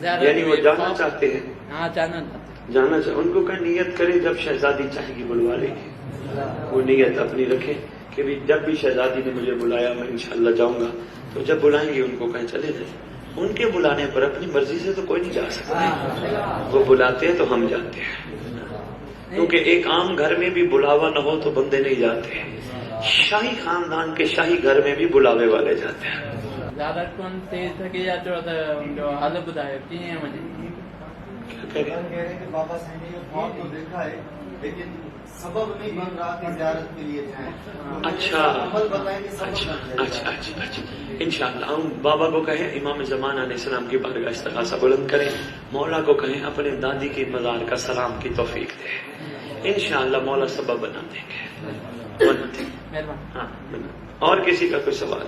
زیارت یعنی وہ ہوئی ہے، جانا چاہتے ہیں، ہاں جانا چاہتے جانا چاہتے، ان کو کہیں نیت کرے جب شہزادی چاہے گی بلوا لے گی، وہ نیت اپنی رکھے کہ بھی جب بھی شہزادی نے مجھے بلایا میں انشاءاللہ جاؤں گا، تو جب بلائیں گے ان کو کہیں چلے جائیں۔ ان کے بلانے پر اپنی مرضی سے تو کوئی نہیں جا سکتا، وہ بلاتے ہیں تو ہم جاتے ہیں، کیونکہ ایک عام گھر میں بھی بلاوا نہ ہو تو بندے نہیں جاتے ہیں، شاہی خاندان کے شاہی گھر میں بھی بلاوے والے جاتے ہیں۔ زیادہ کون تیز تھکی یا جو حال بتائے ہیں مجھے کیا کہہ رہے ہیں؟ کہہ رہے ہیں کہ بابا صاحب نے یہ خواب تو دیکھا ہے لیکن سبب نہیں بن رہا کہ زیارت کے لیے جائیں۔ اچھا عمل بتائیں کہ سبب اچھا بن جائے۔ اچھا اچھا اچھا انشاءاللہ ہم بابا کو کہیں امام زمان علیہ السلام کی بارگاہ استغاثہ بلند کریں، مولا کو کہیں اپنے دادی کی مزار کا سلام کی توفیق دے، انشاءاللہ مولا سبب بنا دیں گے۔ مہربانی۔ ہاں اور کسی کا کوئی سوال؟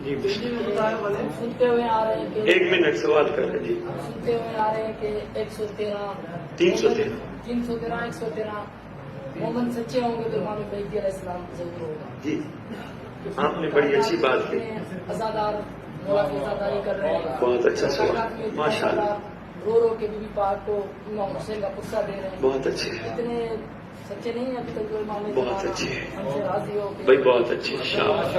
جی بسم اللہ۔ سنتے ہوئے آ رہے ہیں کہ ایک منٹ سوال کر رہے جی۔ سنتے ہوئے آ رہے ہیں کہ 113 313 113 مومن سچے ہوں گے تو امام مہدی علیہ السلام ضرور ہوگا۔ جی آپ نے بڑی اچھی بات کی، ازادار مولا کی ازاداری کر رہے ہیں، بہت اچھا سوال، ماشاء اللہ، رو رو کے بی بی پاک کو امام حسین کا قصہ دے رہے ہیں۔ بہت اچھے، اتنے سچے نہیں ہیں ابھی تک جو امام بہت اچھے ہیں ہم سے راضی ہو بھائی، بہت اچھے، شاباش،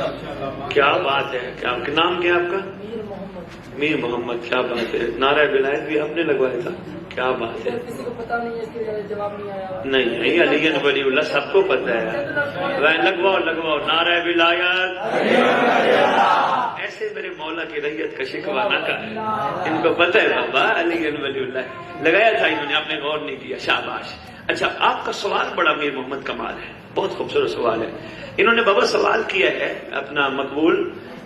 کیا بات ہے، کیا نام کیا آپ کا؟ میر محمد۔ میر محمد، کیا بات ہے، نعرہ ولایت بھی آپ نے لگوایا تھا، کیا بات ہے۔ کسی کو پتا نہیں ہے اس کے جواب نہیں آیا۔ نہیں نہیں، علی ولی اللہ سب کو پتہ ہے، لگواؤ لگواؤ نعرہ ولایت۔ ایسے میرے مولا کی ریت کا شکوہ نہ کرے، ان کو پتہ ہے بابا علی ولی اللہ لگایا تھا انہوں نے، آپ نے غور نہیں کیا، شاباش۔ اچھا آپ کا سوال بڑا میر محمد کمال ہے، بہت خوبصورت سوال ہے۔ انہوں نے بابا سوال کیا ہے اپنا مقبول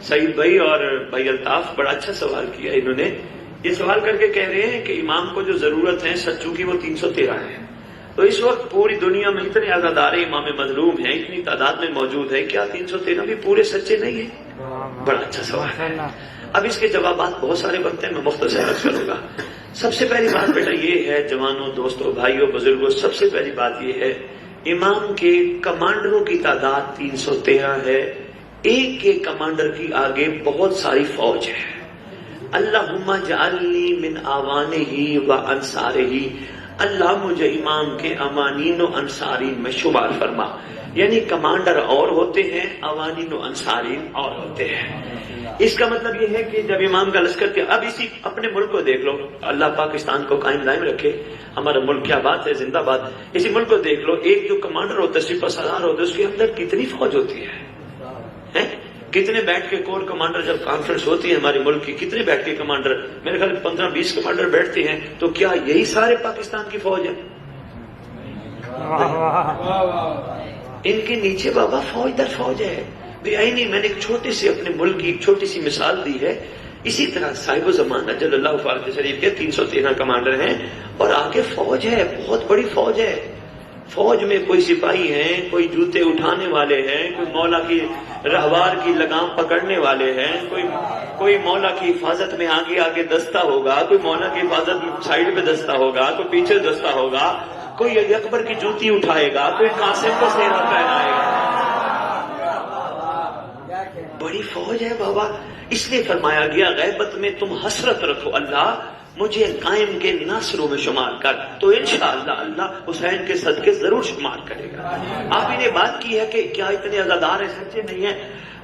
سعید بھائی اور بھائی الطاف، بڑا اچھا سوال کیا انہوں نے، یہ سوال کر کے کہہ رہے ہیں کہ امام کو جو ضرورت ہے سچوں کی وہ 313 ہے، تو اس وقت پوری دنیا میں اتنے عزادار امام مظلوم ہیں، اتنی تعداد میں موجود ہے، کیا 313 بھی پورے سچے نہیں ہیں؟ بڑا اچھا سوال ہے۔ اب اس کے جوابات بہت سارے بنتے ہیں، میں مختصر عرض کروں گا۔ سب سے پہلی بات بیٹا یہ ہے، جوانوں دوستوں بھائیوں بزرگوں، سب سے پہلی بات یہ ہے امام کے کمانڈروں کی تعداد 313 ہے، ایک کے کمانڈر کی آگے بہت ساری فوج ہے۔ اللہم جعلنی من آوانہ و انصارہ، اللہ مجھے امام کے امانین و انصارین میں شمار فرما، یعنی کمانڈر اور ہوتے ہیں، اوانین و انصارین اور ہوتے ہیں۔ اس کا مطلب یہ ہے کہ جب امام کا لشکر کیا، اب اسی اپنے ملک کو دیکھ لو، اللہ پاکستان کو قائم دائم رکھے، ہمارا ملک کیا بات ہے، زندہ باد۔ اسی ملک کو دیکھ لو، ایک جو کمانڈر ہوتا ہے سپہ سالار ہوتا ہے، اس کے اندر کتنی فوج ہوتی ہے، کتنے بیٹھ کے کور کمانڈر، جب کانفرنس ہوتی ہے ہمارے ملک کی، کتنے بیٹھ کے کمانڈر، میرے خیال 15-20 کمانڈر بیٹھتے ہیں، تو کیا یہی سارے پاکستان کی فوج ہے؟ ان کے نیچے بابا فوج در فوج ہے۔ نہیں، میں نے ایک چھوٹی سی اپنے ملک کی ایک چھوٹی سی مثال دی ہے، اسی طرح صاحب الزمان اجل اللہ فارغ شریف کے 313 کمانڈر ہیں، اور آگے فوج ہے، بہت بڑی فوج ہے۔ فوج میں کوئی سپاہی ہیں، کوئی جوتے اٹھانے والے ہیں، کوئی مولا کی رہوار کی لگام پکڑنے والے ہیں، کوئی مولا کی حفاظت میں آگے آگے دستہ ہوگا، کوئی مولا کی حفاظت میں سائڈ پہ دستہ ہوگا، کوئی پیچھے دستہ ہوگا، کوئی علی اکبر کی جوتی اٹھائے گا، کوئی قاسم کو سہرا پہنائے گا۔ بڑی فوج ہے بابا، اس لیے فرمایا گیا غیبت میں تم حسرت رکھو، اللہ مجھے قائم کے ناصروں میں شمار کر، تو انشاءاللہ اللہ حسین کے صدقے ضرور شمار کرے گا۔ آپ نے بات کی ہے کہ کیا اتنے عزادار ہیں، سچے نہیں ہیں؟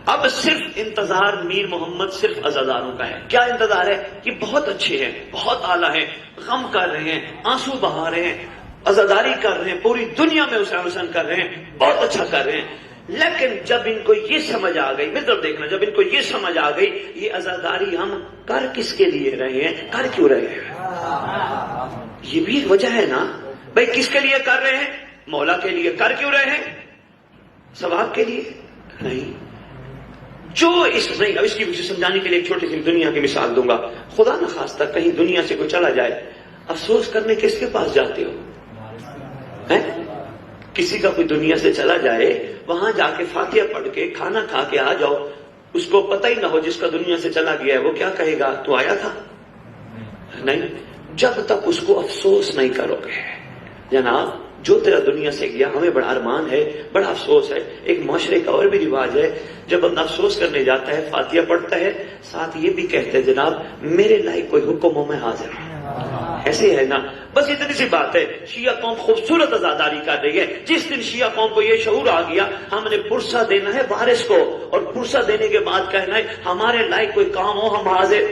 اب صرف انتظار میر محمد صرف عزاداروں کا ہے۔ کیا انتظار ہے؟ کہ بہت اچھے ہیں، بہت اعلیٰ ہیں، غم کر رہے ہیں، آنسو بہا رہے ہیں، عزاداری کر رہے ہیں، پوری دنیا میں حسین کر رہے ہیں، بہت اچھا کر رہے ہیں، لیکن جب ان کو یہ سمجھ آ گئی، مطلب دیکھنا، جب ان کو یہ سمجھ آ گئی یہ عزاداری ہم کر کس کے لیے رہے ہیں، کر کیوں رہے ہیں، یہ بھی ایک وجہ ہے نا بھائی، کس کے لیے کر رہے ہیں؟ مولا کے لیے۔ کر کیوں رہے ہیں؟ ثواب کے لیے نہیں۔ جو نہیں، اب اس کی سمجھانے کے لیے ایک چھوٹی سی دنیا کی مثال دوں گا۔ خدا نخواستہ کہیں دنیا سے کوئی چلا جائے، افسوس کرنے کس کے پاس جاتے ہو؟ کسی کا کوئی دنیا سے چلا جائے، وہاں جا کے فاتحہ پڑھ کے کھانا کھا کے آ جاؤ، اس کو پتہ ہی نہ ہو جس کا دنیا سے چلا گیا ہے وہ کیا کہے گا، تو آیا تھا؟ نہیں، جب تک اس کو افسوس نہیں کرو گے، جناب جو تیرا دنیا سے گیا ہمیں بڑا ارمان ہے، بڑا افسوس ہے۔ ایک معاشرے کا اور بھی رواج ہے، جب بندہ افسوس کرنے جاتا ہے فاتحہ پڑھتا ہے، ساتھ یہ بھی کہتے ہیں جناب میرے لائق کوئی حکم ہو میں حاضر ہوں۔ ایسے ہے نا، بس اتنی سی بات ہے۔ شیعہ قوم خوبصورت عزاداری کر رہی ہے۔ جس دن شیعہ قوم کو یہ شعور آ گیا ہم نے پرسہ دینا ہے وارث کو، اور پرسہ دینے کے بعد کہنا ہے ہمارے لائق کوئی کام ہو ہم حاضر،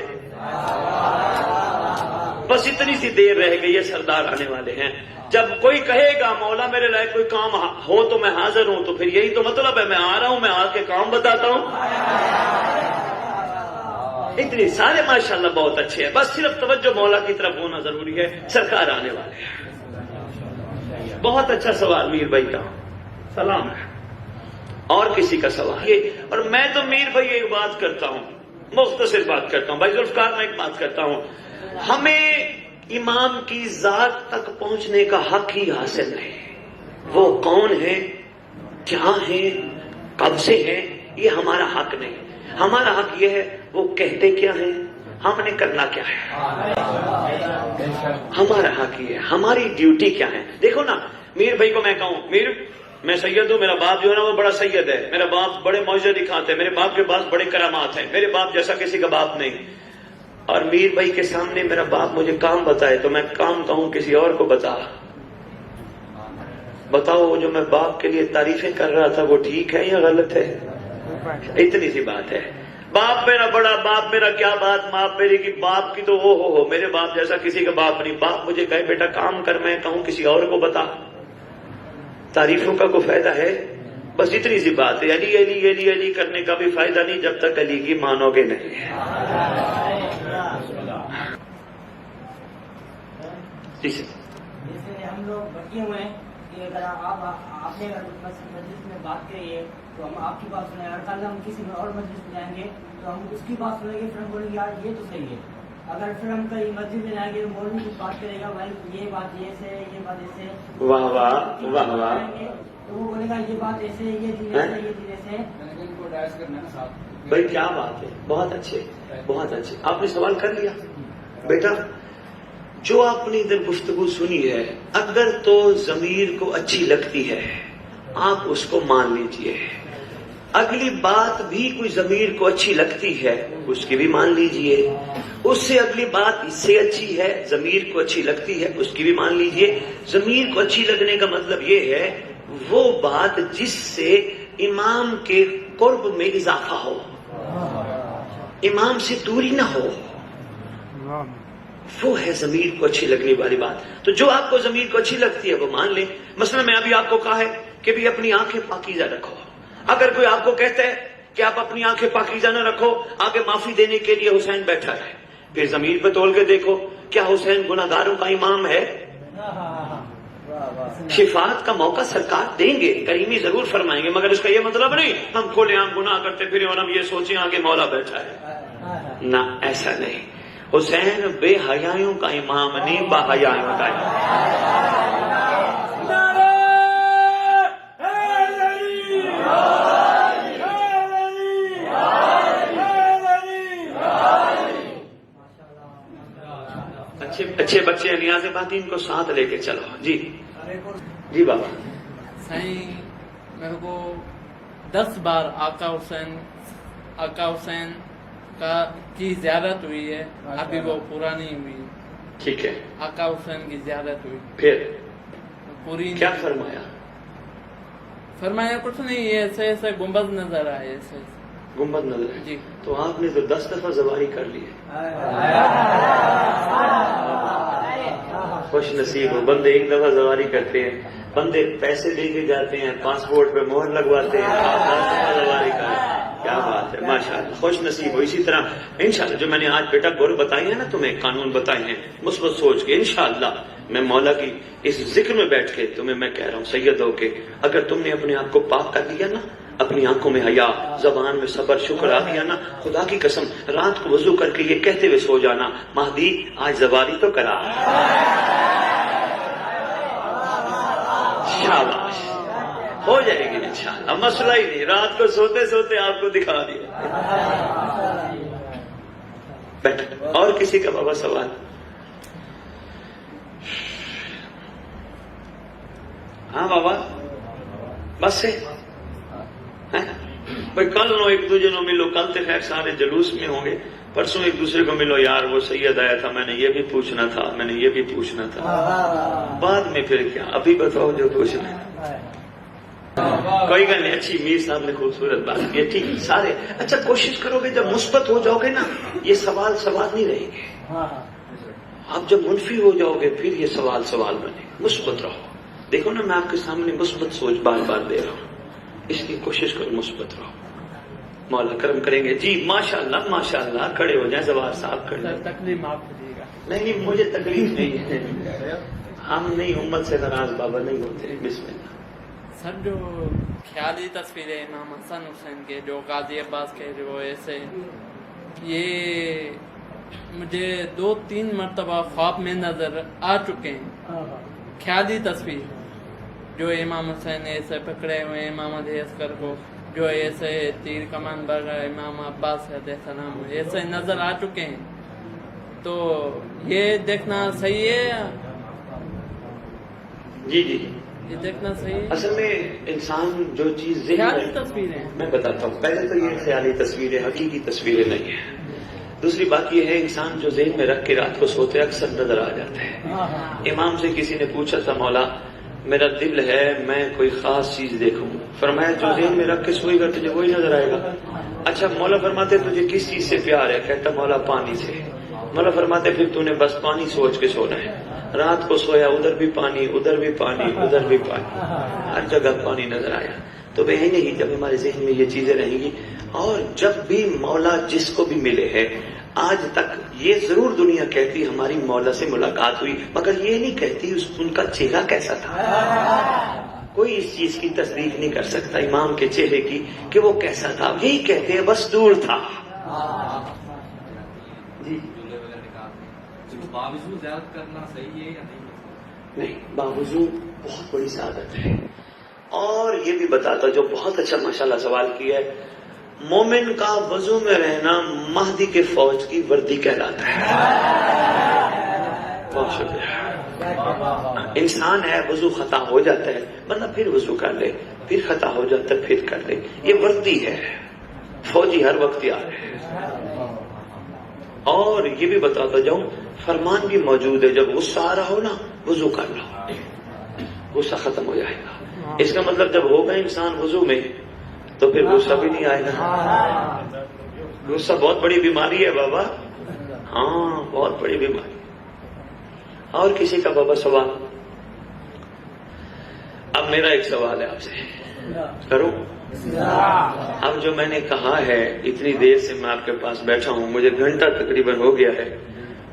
بس اتنی سی دیر رہ گئی ہے، سردار آنے والے ہیں۔ جب کوئی کہے گا مولا میرے لائق کوئی کام ہو تو میں حاضر ہوں، تو پھر یہی تو مطلب ہے میں آ رہا ہوں، میں آ کے کام بتاتا ہوں۔ اتنی سارے ماشاءاللہ بہت اچھے ہیں، بس صرف توجہ مولا کی طرف ہونا ضروری ہے۔ سرکار آنے والے ہیں۔ بہت اچھا سوال میر بھائی کا، سلام ہے۔ اور کسی کا سوال یہ، اور میں تو میر بھائی ایک بات کرتا ہوں، مختصر بات کرتا ہوں، بھائی ذوالفقار میں ایک بات کرتا ہوں، ہمیں امام کی ذات تک پہنچنے کا حق ہی حاصل ہے۔ وہ کون ہے، کیا ہے، کب سے ہے، یہ ہمارا حق نہیں۔ ہمارا حق یہ ہے وہ کہتے کیا ہیں، ہم نے کرنا کیا ہے، ہمارا حق یہ ہے، ہماری ڈیوٹی کیا ہے۔ دیکھو نا، میر بھائی کو میں کہوں میر میں سید ہوں، میرا باپ جو ہے نا وہ بڑا سید ہے، میرا باپ بڑے معجزے دکھاتے ہیں، میرے باپ کے پاس بڑے کرامات ہیں، میرے باپ جیسا کسی کا باپ نہیں۔ اور میر بھائی کے سامنے میرا باپ مجھے کام بتائے تو میں کام کہوں کسی اور کو بتاؤ وہ جو میں باپ کے لیے تعریفیں کر رہا تھا وہ ٹھیک ہے یا غلط ہے؟ اتنی سی بات ہے۔ باپ میرا بڑا، باپ میرا کیا بات، باپ میری کی، باپ کی تو ہو میرے باپ جیسا کسی کا باپ نہیں۔ باپ مجھے کہے بیٹا کام کر، میں کہوں کسی اور کو بتا، تعریفوں کا کوئی فائدہ ہے؟ بس اتنی سی بات ہے۔ علی علی علی علی کرنے کا بھی فائدہ نہیں جب تک علی کی مانو گے نہیں۔ جیسے ہم لوگ بٹے ہوئے ہیں کہ اگر آپ نے مجلس میں بات کری ہے تو ہم آپ کی بات سنیں، اور کل ہم کسی اور مجلس میں جائیں گے تو ہم اس کی بات سنیں گے، پھر ہم بولیں گے یار یہ تو صحیح ہے۔ اگر پھر ہم کہیں مسجد میں جائیں گے تو مولوی کچھ بات کرے گا، بھائی یہ بات یہ سے، یہ بات ایسے، واہ واہ واہ واہ، تو وہ بولے گا یہ بات ایسے، یہ دین ایسے، یہ دین ایسے۔ بھائی کیا بات ہے، بہت اچھے بہت اچھے، آپ نے سوال کر لیا بیٹا۔ جو آپ نے ادھر گفتگو سنی ہے اگر تو ضمیر کو اچھی لگتی ہے آپ اس کو مان لیجئے، اگلی بات بھی کوئی ضمیر کو اچھی لگتی ہے اس کی بھی مان لیجئے، اس سے اگلی بات اس سے اچھی ہے ضمیر کو اچھی لگتی ہے اس کی بھی مان لیجئے۔ ضمیر کو اچھی لگنے کا مطلب یہ ہے وہ بات جس سے امام کے قرب میں اضافہ ہو، امام سے دوری نہ ہو، وہ ہے ضمیر کو اچھی لگنے والی بات۔ تو جو آپ کو ضمیر کو اچھی لگتی ہے وہ مان لیں۔ مثلا میں ابھی آپ کو کہا ہے کہ بھی اپنی آنکھیں پاکیزہ رکھو، اگر کوئی آپ کو کہتا ہے کہ آپ اپنی آنکھیں پاکیزہ نہ رکھو، آگے معافی دینے کے لیے حسین بیٹھا ہے، پھر ضمیر پہ تول کے دیکھو کیا حسین گناہگاروں کا امام ہے؟ شفاعت کا موقع سرکار دیں گے، کریمی ضرور فرمائیں گے، مگر اس کا یہ مطلب نہیں ہم کھلے عام گناہ کرتے پھر اور ہم یہ سوچیں آگے مولا بیٹھا ہے، نہ ایسا نہیں۔ حسین بے حیائیوں کا امام نہیں، با حیائیوں کا امام۔ اچھے بچے ہیں، نیاز باتی ان کو ساتھ لے کے چلو۔ جی جی بابا۔ صحیح، میرے کو 10 بار آقا حسین کی زیارت ہوئی ہے، ابھی وہ پورا نہیں ہوئی۔ ٹھیک ہے، آقا حسین کی زیارت ہوئی، پھر پوری کیا فرمایا؟ فرمایا کچھ نہیں، یہ ایسے ایسے گنبد نظر آئے، ایسے ایسے گنبد نظر ہے جی۔ تو آپ نے تو 10 دفعہ زواری کر لی ہے، خوش نصیب ہو بندے ایک دفعہ زواری کرتے ہیں، بندے پیسے دے کے جاتے ہیں، پاسپورٹ پہ مہر لگواتے ہیں، آپ 10 دفعہ زواری کریں، کیا بات ہے، ماشاءاللہ، خوش نصیب ہو۔ اسی طرح انشاءاللہ جو میں نے آج بیٹا گر بتائی ہے نا تمہیں، قانون بتائے ہیں مثبت سوچ کے، انشاءاللہ میں مولا کی اس ذکر میں بیٹھ کے تمہیں میں کہہ رہا ہوں سید ہو کے، اگر تم نے اپنے آپ کو پاک کر لیا نا، اپنی آنکھوں میں حیا، زبان میں صبر، شکر آ گیا نا، خدا کی قسم رات کو وضو کر کے یہ کہتے ہوئے سو جانا مہدی آج زواری تو کرا، شاباش، ہو جائے گی انشاءاللہ، مسئلہ ہی نہیں، رات کو سوتے سوتے آپ کو دکھا دیا۔ بیٹھ، اور کسی کا بابا سوال؟ ہاں بابا بس سے بھائی کل نو ایک دوسرے نو ملو، کل تو خیر سارے جلوس میں ہوں گے، پرسوں ایک دوسرے کو ملو، یار وہ سید آیا تھا، میں نے یہ بھی پوچھنا تھا، میں نے یہ بھی پوچھنا تھا، بعد میں پھر کیا، ابھی بتاؤ جو پوچھنا ہے۔ کوئی گل نہیں، اچھی میر صاحب نے خوبصورت بات کی ہے، ٹھیک سارے اچھا کوشش کرو گے، جب مثبت ہو جاؤ گے نا یہ سوال نہیں رہیں گے، آپ جب منفی ہو جاؤ گے پھر یہ سوال بنے، مثبت رہو۔ دیکھو نا میں آپ کے سامنے مثبت سوچ بار بار دے رہا ہوں، اس کی کوشش کرو مثبت رہو، مولا کرم کریں گے۔ جی ماشاءاللہ کھڑے ہو جائیں، زوار صاحب کھڑے سر تکلیف معاف کیجیے گا۔ نہیں مجھے تکلیف نہیں ہے، ہم نہیں امت سے ناراض بابا نہیں ہوتے، بسم اللہ۔ سر جو خیالی تصویریں امام حسن حسین کے، جو غازی عباس کے جو ایسے، یہ مجھے 2-3 مرتبہ خواب میں نظر آ چکے ہیں، خیالی تصویر جو امام حسین ایسے پکڑے ہوئے ہیں، امام علی اصغر کو جو ایسے تیر کمان بھر رہا ہے، امام عباس علیہ السلام ایسے نظر آ چکے ہیں، تو یہ دیکھنا صحیح ہے؟ جی یہ دیکھنا صحیح ہے؟ اصل میں انسان جو چیز ذہن خیالی میں، تصویریں میں بتاتا ہوں، پہلے تو یہ خیالی تصویریں حقیقی تصویریں نہیں ہیں، دوسری بات یہ ہے انسان جو ذہن میں رکھ کے رات کو سوتے اکثر نظر آ جاتے ہیں۔ امام سے کسی نے پوچھا تھا، مولا میرا دل ہے میں کوئی خاص چیز دیکھوں، فرمایا جو ذہن میں رکھ کے سوئی گا تجھے وہی نظر آئے گا۔ اچھا مولا فرماتے تجھے کس چیز سے پیار ہے؟ کہتا مولا پانی سے۔ مولا فرماتے پھر تو نے بس پانی سوچ کے سونا ہے، رات کو سویا ادھر بھی پانی ادھر بھی پانی ادھر بھی پانی، ہر جگہ پانی نظر آیا۔ تو بہن نہیں، جب ہمارے ذہن میں یہ چیزیں رہیں گی، اور جب بھی مولا جس کو بھی ملے ہے، آج تک یہ ضرور دنیا کہتی ہماری مولا سے ملاقات ہوئی، مگر یہ نہیں کہتی ان کا چہرہ کیسا تھا۔ کوئی اس چیز کی تصدیق نہیں کر سکتا امام کے چہرے کی کہ وہ کیسا تھا، یہی کہتے ہیں بس دور تھا۔ جی باوضو زیارت کرنا صحیح ہے یا نہیں، باوضو بہت بڑی سعادت ہے۔ اور یہ بھی بتاتا جو بہت اچھا ماشاءاللہ سوال کیا ہے، مومن کا وضو میں رہنا مہدی کے فوج کی وردی کہلاتا ہے۔ بہت شکریہ۔ انسان ہے وضو خطا ہو جاتا ہے، بندہ پھر وضو کر لے، پھر خطا ہو جاتا ہے پھر کر لے، یہ وردی ہے، فوجی ہر وقت تیار ہے۔ اور یہ بھی بتاتا جاؤں فرمان بھی موجود ہے، جب غصہ آ رہا ہو نا وضو کر لو، غصہ ختم ہو جائے گا۔ اس کا مطلب جب ہوگا انسان وضو میں تو پھر غصہ بھی نہیں آئے گا۔ غصہ بہت بڑی بیماری ہے بابا، ہاں بہت بڑی بیماری۔ اور کسی کا بابا سوال؟ اب میرا ایک سوال ہے آپ سے، کروں؟ اب جو میں نے کہا ہے اتنی دیر سے میں آپ کے پاس بیٹھا ہوں، مجھے گھنٹہ تقریباً ہو گیا ہے،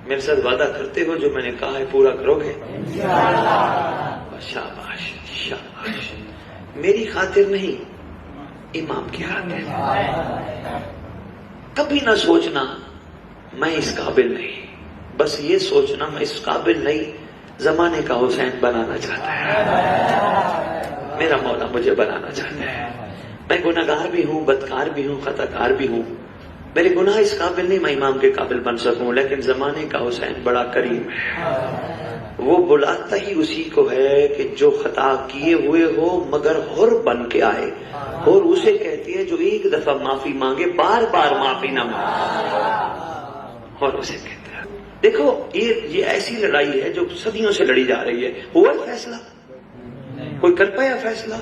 میرے ساتھ وعدہ کرتے ہو جو میں نے کہا ہے پورا کرو گے؟ شاباش شاباش، میری خاطر نہیں امام کی خاطر۔ کبھی نہ سوچنا میں اس قابل نہیں، بس یہ سوچنا میں اس قابل نہیں، زمانے کا حسین بنانا چاہتا ہے، میرا مولا مجھے بنانا چاہتا ہے۔ میں گناہگار بھی ہوں، بدکار بھی ہوں، خطا کار بھی ہوں، میرے گناہ اس قابل نہیں میں امام کے قابل بن سکوں، لیکن زمانے کا حسین بڑا کریم ہے، وہ بلاتا ہی اسی کو ہے کہ جو خطا کیے ہوئے ہو مگر حر بن کے آئے، اور اسے کہتی ہے جو ایک دفعہ معافی مانگے بار بار معافی نہ مانگے، اور اسے کہتا ہے دیکھو یہ ایسی لڑائی ہے جو صدیوں سے لڑی جا رہی ہے۔ ہوا فیصلہ؟ کوئی کر پایا فیصلہ؟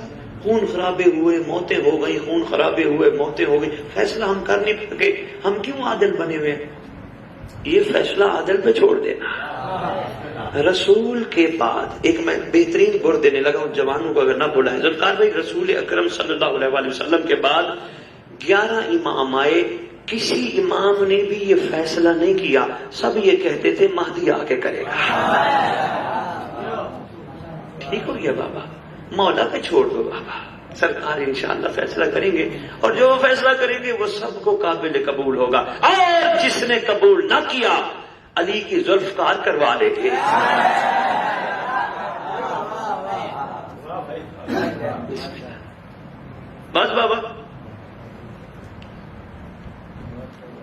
خون خرابے ہوئے موتیں ہو گئی، خون خرابے ہوئے موتیں ہو گئی، فیصلہ ہم کر نہیں سکے، ہم کیوں عادل بنے ہوئے؟ یہ فیصلہ عادل پہ چھوڑ دینا۔ رسول کے بعد ایک میں بہترین گر دینے لگا ہوں جوانوں کو اگر نہ بولا ہے، ذوالفقار بھائی، رسول اکرم صلی اللہ علیہ وسلم کے بعد 11 امام آئے، کسی امام نے بھی یہ فیصلہ نہیں کیا، سب یہ کہتے تھے مہدی آ کے کرے گا۔ ٹھیک ہو گیا بابا، مولا پہ چھوڑ دو بابا، سرکار انشاءاللہ فیصلہ کریں گے، اور جو وہ فیصلہ کریں گے وہ سب کو قابل قبول ہوگا، اور جس نے قبول نہ کیا علی کی ذوالفقار کروا لیں گے۔ بس بابا،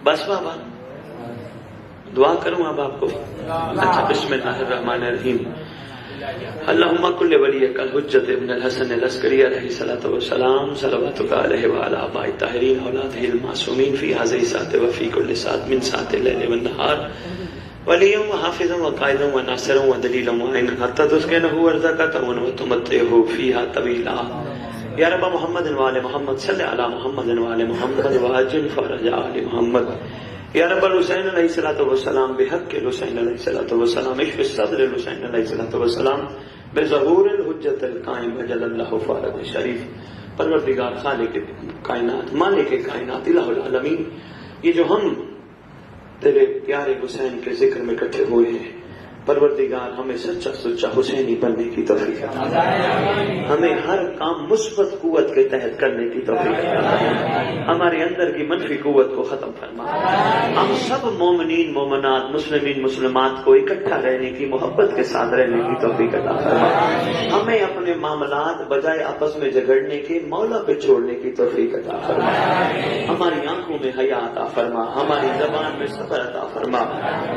بس بابا، دعا کروں اب آپ کو؟ اچھا، بسم اللہ الرحمن الرحیم۔ اللهم كل وليك الحجة ابن الحسن العسكري عليه الصلاة والسلام صلواتك عليه وعلى آبائه الطاهرين أولاده المعصومين في هذه الساعة وفي كل ساعة من ساعة الليل والنهار وليا وحافظا وقائدا وناصرا ودليلا معينا حتى تسكنه أرضك وتمتعه فيها طويلا یا رب محمد وآل محمد صلی علی محمد وآل محمد وعجل فرج آل محمد یا رب الحسین علیہ الصلوۃ والسلام بحق الحسین علیہ الصلوۃ والسلام اشف صدر الحسین علیہ الصلوۃ والسلام بظہور الحجت القائم وجل اللہ فارغ شریف. پروردگار خالق کائنات مالک کائنات الہ العالمین، یہ جو ہم تیرے پیارے حسین کے ذکر میں اکٹھے ہوئے ہیں، پروردگار ہمیں سچا سچا حسینی بننے کی توفیق عطا فرما، ہمیں ہر کام مثبت قوت کے تحت کرنے کی توفیق عطا فرما، ہمارے اندر کی منفی قوت کو ختم فرما، ہم سب مومنین مومنات مسلمین مسلمات کو اکٹھا رہنے کی محبت کے ساتھ رہنے کی توفیق عطا فرما، ہمیں اپنے معاملات بجائے آپس میں جھگڑنے کے مولا پہ چھوڑنے کی توفیق عطا فرما، ہماری آنکھوں میں حیا عطا فرما، ہماری زبان میں صبر عطا فرما،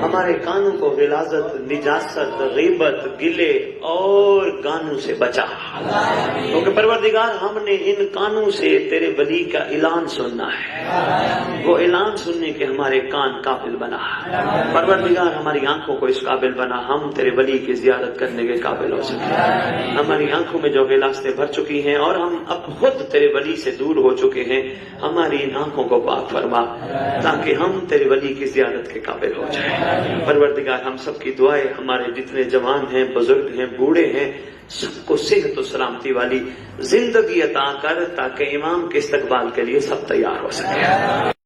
ہمارے کانوں کو غلاظت نجاست غیبت گلے اور گانوں سے بچا، کیونکہ پروردگار ہم نے ان کانوں سے تیرے ولی کا اعلان سننا ہے، وہ اعلان سننے کے ہمارے کان قابل بنا، پروردگار ہماری آنکھوں کو اس قابل بنا ہم تیرے ولی کی زیارت کرنے کے قابل ہو سکے، ہماری آنکھوں میں جو غلاظتیں بھر چکی ہیں اور ہم اب خود تیرے ولی سے دور ہو چکے ہیں، ہماری ان آنکھوں کو پاک فرما تاکہ ہم تیرے ولی کی زیارت کے قابل ہو جائیں. پروردگار ہم سب کی دعائیں، ہمارے جتنے جوان ہیں بزرگ ہیں بوڑھے ہیں سب کو صحت و سلامتی والی زندگی عطا کر تاکہ امام کے استقبال کے لیے سب تیار ہو سکے.